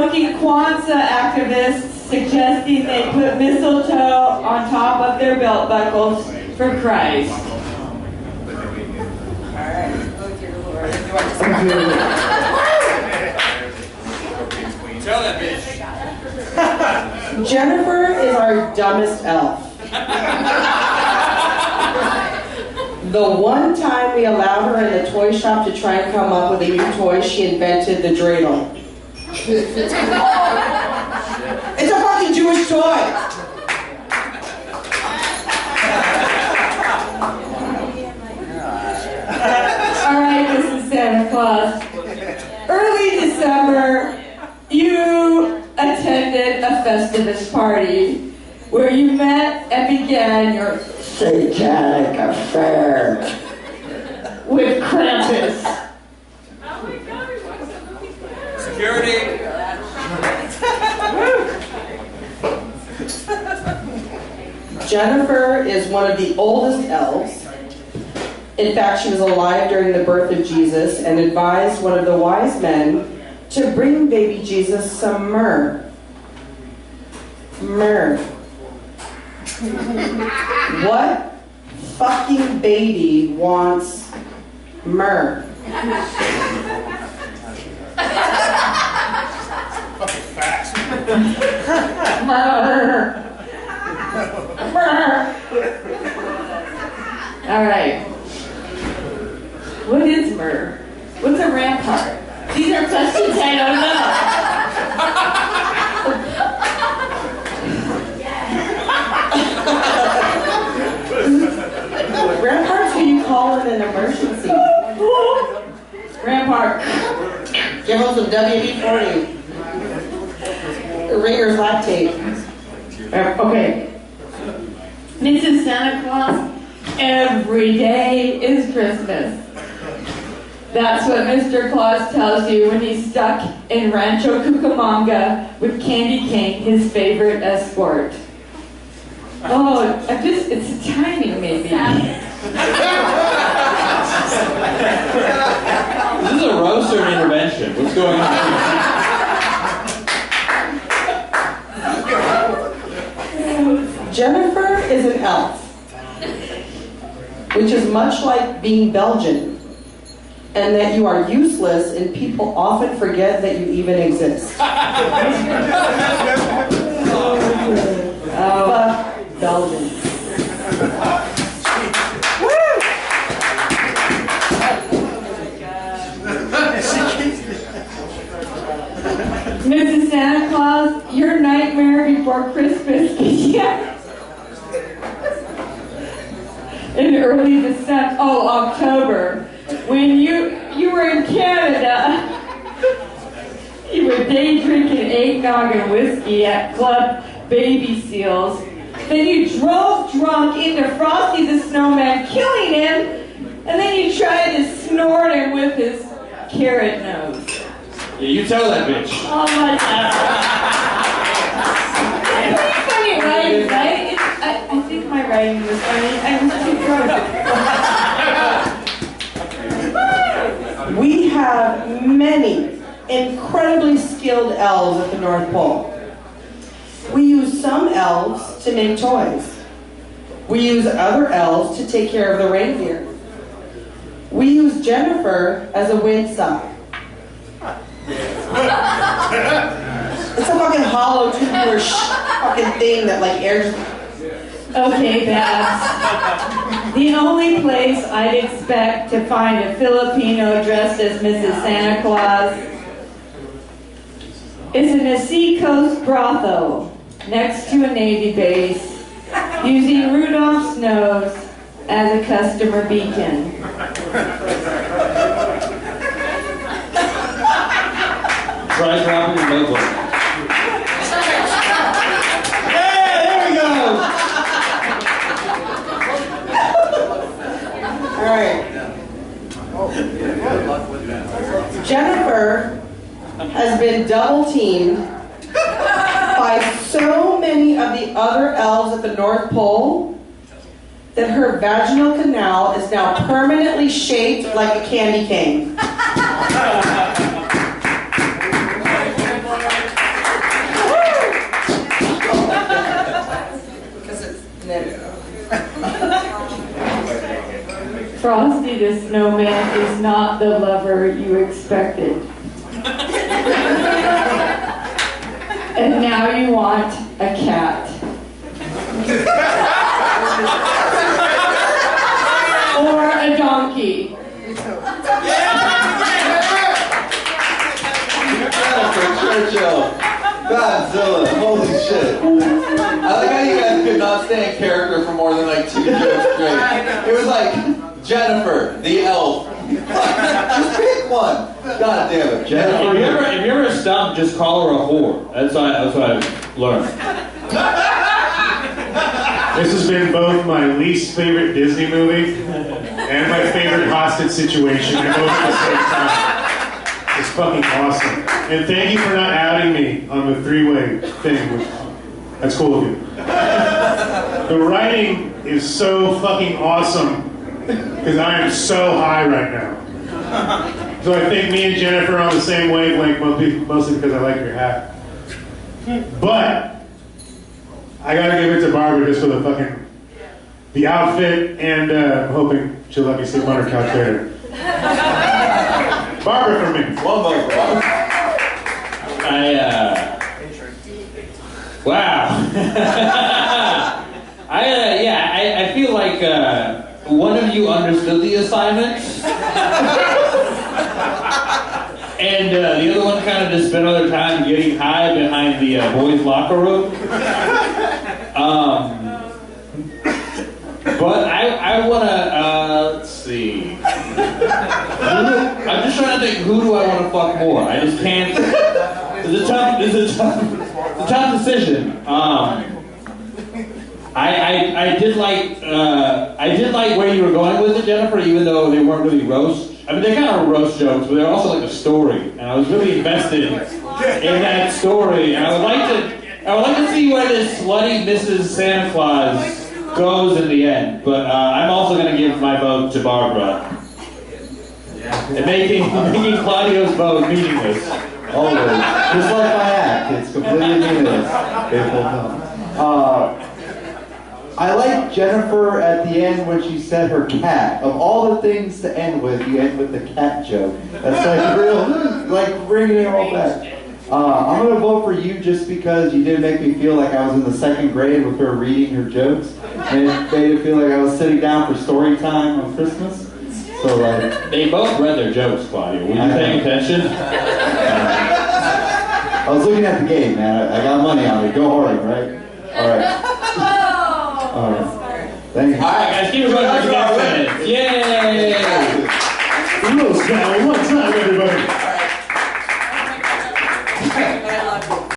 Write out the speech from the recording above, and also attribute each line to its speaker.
Speaker 1: provoking Kwanzaa activists suggesting they put mistletoe on top of their belt buckles for Christ.
Speaker 2: Alright. Oh dear Lord.
Speaker 3: Tell that bitch.
Speaker 4: Jennifer is our dumbest elf. The one time we allowed her in the toy shop to try and come up with a new toy, she invented the dreidel. It's a fucking Jewish toy!
Speaker 1: Alright, this is Santa Claus. Early December, you attended a Festivus party where you met and began your satanic affair with Krampus.
Speaker 3: Security.
Speaker 4: Jennifer is one of the oldest elves. In fact, she was alive during the birth of Jesus and advised one of the wise men to bring baby Jesus some myrrh. Myrrh. What fucking baby wants myrrh?
Speaker 3: Fucking fast.
Speaker 1: Myrrh. Myrrh. All right. What is myrrh? What's a rampart? These are questions I don't know.
Speaker 4: Rampart's who you call in an emergency.
Speaker 1: Rampart.
Speaker 4: Give them some WD-40. Ringer's lactate.
Speaker 1: Okay. Mrs. Santa Claus, every day is Christmas. That's what Mr. Claus tells you when he's stuck in Rancho Cucamonga with Candy Cane, his favorite escort. Oh, it's timing maybe.
Speaker 5: This is a roast or an intervention? What's going on?
Speaker 4: Jennifer is an elf, which is much like being Belgian, and that you are useless and people often forget that you even exist. Fuck Belgians.
Speaker 1: Mrs. Santa Claus, your nightmare before Christmas began in early December, October, when you were in Canada. You were day drinking eggnog and whiskey at Club Baby Seals. Then you drove drunk into Frosty the Snowman, killing him, and then you tried to snort him with his carrot nose.
Speaker 5: Yeah, you tell that bitch.
Speaker 1: Oh my God. It's funny writing, right? I think my writing was funny. I was too drunk.
Speaker 4: We have many incredibly skilled elves at the North Pole. We use some elves to make toys. We use other elves to take care of the reindeer. We use Jennifer as a windsock. It's a fucking hollow tubular fucking thing that like airs.
Speaker 1: Okay, Babs. The only place I'd expect to find a Filipino dressed as Mrs. Santa Claus is in a seacoast brothel next to a Navy base, using Rudolph's nose as a customer beacon.
Speaker 5: Try dropping the notebook. Hey, there we go!
Speaker 4: Alright. Jennifer has been double teamed by so many of the other elves at the North Pole that her vaginal canal is now permanently shaped like a candy cane.
Speaker 1: Frosty the Snowman is not the lover you expected. And now you want a cat. Or a donkey.
Speaker 5: Churchill. Babzilla. Holy shit. I like how you guys could not stay in character for more than like 2 jokes straight. It was like Jennifer, the elf. Just pick one. God damn it, Jennifer.
Speaker 6: If you're ever stumped, just call her a whore. That's what I've learned.
Speaker 7: This has been both my least favorite Disney movie and my favorite hostage situation at both at the same time. It's fucking awesome. And thank you for not outing me on the 3-way thing. That's cool of you. The writing is so fucking awesome because I am so high right now. So I think me and Jennifer are on the same wavelength, mostly because I like your hat. But I gotta give it to Barbara just for the outfit, and I'm hoping she'll let me sleep on her couch later. Barbara for me.
Speaker 5: One vote for Barbara.
Speaker 6: Wow. I feel like one of you understood the assignment, and the other one kind of just spent all their time getting high behind the boys' locker room. But I want to, let's see. I'm just trying to think, who do I want to fuck more? I just can't. It's a tough decision. I did like where you were going with it, Jennifer, even though they weren't really roast. I mean, they're kind of roast jokes, but they're also like a story, and I was really invested in that story. And I would like to see where this slutty Mrs. Santa Claus goes in the end. But I'm also going to give my vote to Barbara, and making Claudio's vote meaningless.
Speaker 5: Always. Just like my act, it's completely meaningless. I like Jennifer at the end when she said her cat. Of all the things to end with, you end with the cat joke. That's like real, like bringing it all back. I'm gonna vote for you just because you did make me feel like I was in the 2nd grade with her reading her jokes, and it made it feel like I was sitting down for story time on Christmas. So like,
Speaker 6: They both read their jokes, Claudio. Were you paying attention?
Speaker 5: I was looking at the game, man. I got money on it. Go Horton, right? All right. All right. Thank you.
Speaker 6: All right, guys, keep it going for the next minute. Yay!
Speaker 7: Who's got one